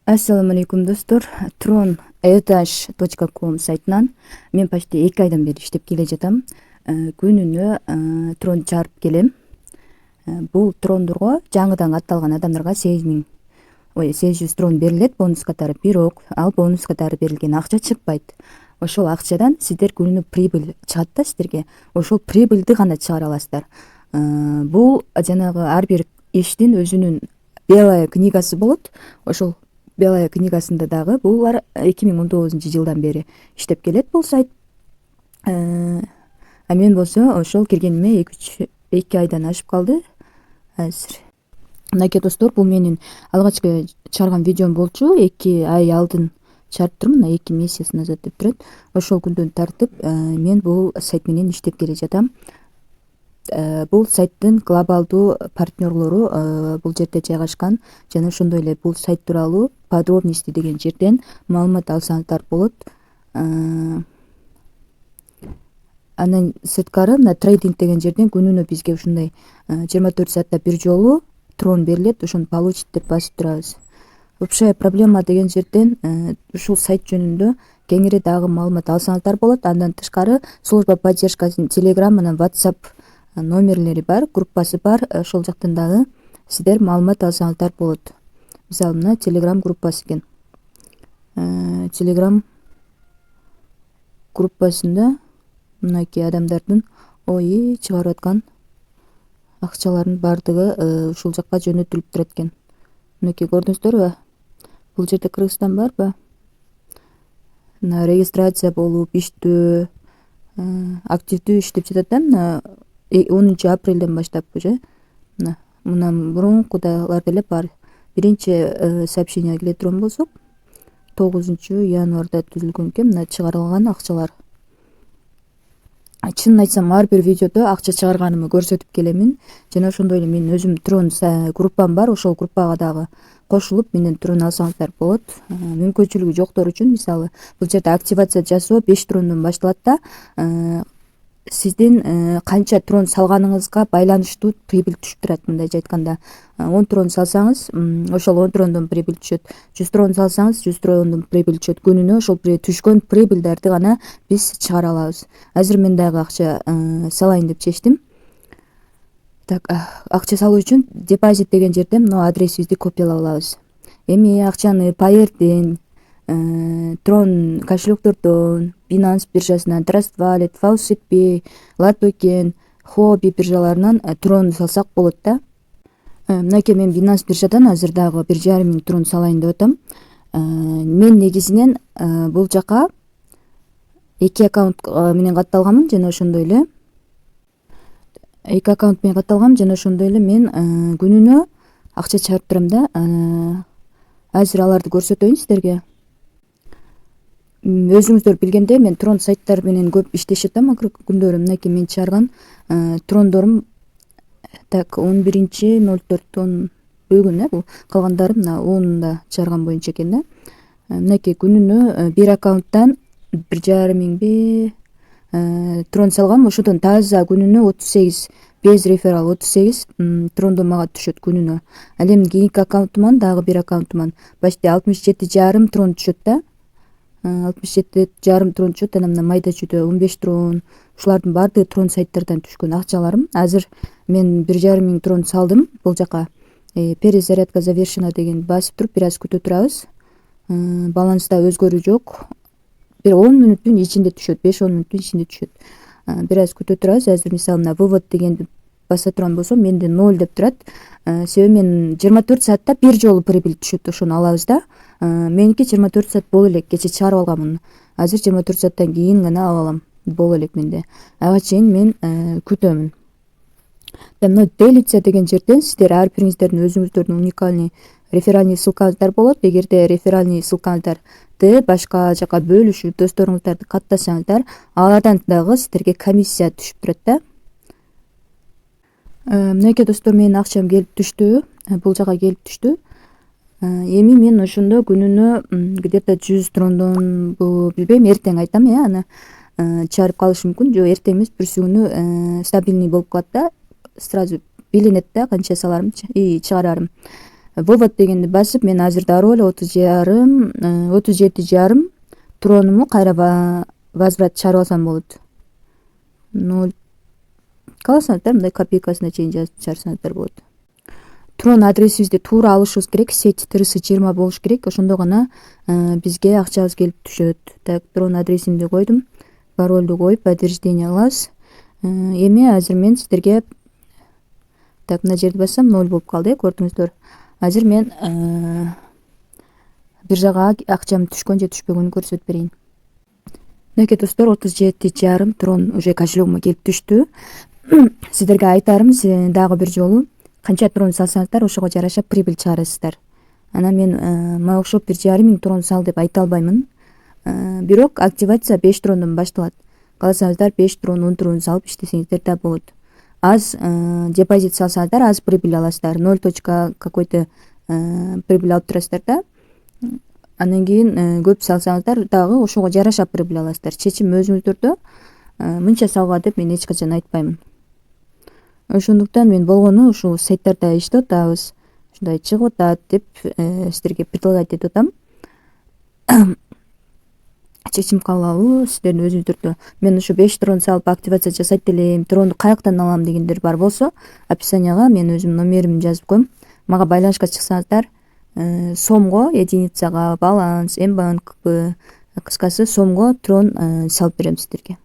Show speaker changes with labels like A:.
A: Ассаламу алейкум достор. Tron.etash.com сайтынан мен почти 2 айдан бери иштеп келе жатам. Күнүнө трон чыгарып келем. Бул трондорго жаңыдан катталган адамдарга 800 трон берилет бонус катары. Бирок ал бонус катары берилген акча чыкпайт. Ошол акчадан сиздер күнүнө прибыль чыгат да сиздерге. Ошол прибыльди гана чыгара аласыздар. Бул жанагы ар бир иштин өзүнүн белая книгасы болот. Ошол белая книгасында дагы булар 2019-жылдан бери иштеп келет бул сайт. Мен болсо ошол киргениме 2 айдан ашып калды азыр. Мынакей достор, бул менин алгачкы чыгарган видеом болчу. 2 ай алдын чыгарып турмун, 2 месяц назад деп турат. Ошол күндөн тартып мен бул сайт менен иштеп келе жатам. Бул сайттын глобалдуу партнерлору бул жерде жайгашкан жана ошондой эле бул сайт тууралуу подробности деген жерден маалымат алсаңыздар болот. Андан сырткары мына трейдинг деген жерден күнүнө бизге ушундай 24 саатта бир жолу трон берилет, ошону получить деп басып турабыз. Общая проблема деген жерден ушул сайт жөнүндө кеңири дагы маалымат алсаңыздар болот. Андан тышкары служба поддержкасынын Telegram менен WhatsApp номерлери бар, группасы бар. Ошол жактан дагы сиздер маалымат алсаңыздар болот. Мисалы мына Telegram группасы экен. Telegram группасында мынакей адамдардын чыгарып аткан акчаларынын бардыгы ушул жакка жөнөтүлүп турат экен. Мынакей көрдүңүздөрбү? Бул жерде Кыргызстан барбы? Мына регистрация болуп иштөө активдүү иштеп жатат да. Мына 10 апрелден баштап уже. Мындан мурункудагылар деле бар. Биринчи сообщение келе турган болсок 9 январда түзүлгөн экен. Мына чыгарылган акчалар. Чынын айтсам, ар бир видеодо акча чыгарганымды көрсөтүп келемин. Жана ошондой эле менин өзүм трон группам бар. Ошол группага дагы кошулуп менден трон алсаңыздар болот. Мүмкүнчүлүгү жоктор үчүн, мисалы бул жерде активация жасоо 5 трондон башталат да. Сиздин канча трон салганыңызга байланыштуу прибыль түшүп турат. Мындайча айтканда 10 трон салсаңыз, ошол 10 трондон прибыль түшөт. 100 трон салсаңыз, 100 трондон прибыль түшөт. Күнүнө ошол түшкөн прибыльдерди гана биз чыгара алабыз. Азыр мен дагы акча салайын деп чечтим. Так, акча салуу үчүн депозит деген жерден мына адресибизди копиялап алабыз. Эми акчаны Payeer'ден, Tron кошелектөрдөн, Binance биржасынан, Trust Wallet, Faucet, Latoken, Huobi биржаларынан трон салсак болот да. Мынакей мен Binance биржадан азыр дагы 1,5 трон салайын деп атам. Мен негизинен бул жака 2 аккаунт менен катталганмын жана ошондой эле 2 аккаунт менен катталгам жана ошондой эле мен күнүнө акча чыгарып турам да. Азыр аларды көрсөтөйүн сиздерге. Өзүңүздөр билгендей, мен трон сайттар менен көп иштешет да макро күндөрү. Мынакей мен чыгарган трондорум так 11-04 бүгүн бул калгандары мына 10-да чыгарган боюнча экен да. Мынакей күнүнө бир аккаунттан 1,5 трон салгам. Ошодон таза күнүнө 38 без реферал 38 трондон мага түшөт күнүнө. Ал эми кийинки аккаунтуман дагы бир аккаунтуман почти 67,5 трон түшөт да. 67,5 трон түшөт. Анан мына майда чүйдө 15 трон. Ушулардын баардыгы трон сайттардан түшкөн акчаларым. Азыр мен 1,5 трон салдым бул жака. Перезарядка завершена деген басып туруп бир аз күтө турабыз. Баланста өзгөрүү жок. Бир 10 мүнөттүн ичинде түшөт, 5-10 мүнөттүн ичинде түшөт. Бир аз күтө турабыз. Азыр мисалы мына вывод дегенди баса турган болсом менде 0 деп турат. Себеби мен 24 саатта бир жолу прибыль түшөт, ошону алабыз да. Меники 24 саат боло элек, кече чыгарып алганмын. Азыр 24 сааттан кийин гана ала алам. Боло элек менде. Ага чейин мен күтөмүн. Мына делиться деген жерден сиздер ар бириңиздердин өзүңүздөрдүн уникальный реферальный ссылкаңыздар болот. Эгерде реферальный ссылкаңыздарды башка жака бөлүшүп, досторуңуздарды каттасаңыздар, алардан дагы сиздерге комиссия түшүп турат да. Мынакей достор, менин акчам келип түштү. Бул жака келип түштү. Эми мен ошондо күнүнө где-то 100 трондон билбейм, эртең айтам, аны чыгарып калыш мүмкүн. Жок, эртең эмес, бүрсү күнү стабильный болуп калат да. Сразу билинет да канча саларым, чыгарарым. вывод дегенди басып мен азыр дароо эле 37,5 тронуму кайра возврат чыгарып алсам болот. Кааласаңыздар мындай копейкасына чейин жазып чыгарсаңыздар болот. Трон адресибизди туура алышыбыз керек, сеть тырысы 20 болуш керек, ошондо гана бизге акчабыз келип түшөт. Так, трон адресимди койдум, паролду коюп подтверждение алабыз. Эми азыр мен сиздерге так мына жерди бассам 0 болуп калды, көрдүңүздөр. Азыр мен биржага акчам түшкөн же түшпөгөнүн көрсөтүп берейин. Мынакей достор, 37,5 трон уже кошелегиме келип түштү. Сиздерге айтарым, дагы бир жолу канча трон салсаңыздар ошого жараша прибыль чыгарасыздар. Анан мен мага окшоп 1,5 трон сал деп айта албаймын. Бирок активация 5 трондон башталат. Кааласаңыздар 5 трон 10 трон салып иштесеңиздер да болот. Аз депозит салсаңыздар аз прибыль аласыздар. 0 какой-то прибыль алып турасыздар да. Андан кийин көп салсаңыздар дагы ошого жараша прибыль аласыздар. Чечим өзүңүздөрдө. Мынча салга деп мен эч качан айтпайм. Ошондуктан мен болгону ушул сайттарда иштеп атабыз, ушундай чыгып атат деп сиздерге предлагать этип атам. Чечим кабыл сиздердин өзүңүздөрдө. Мен ушу 5 трон салып активация жасайт элем, тронду каяктан алам дегендер бар болсо, описанияга мен өзүмдүн номеримди жазып коем. Мага байланышка чыксаңыздар, сомго, единицага, баланс, Мбанк, кыскасы сомго трон салып берем сиздерге.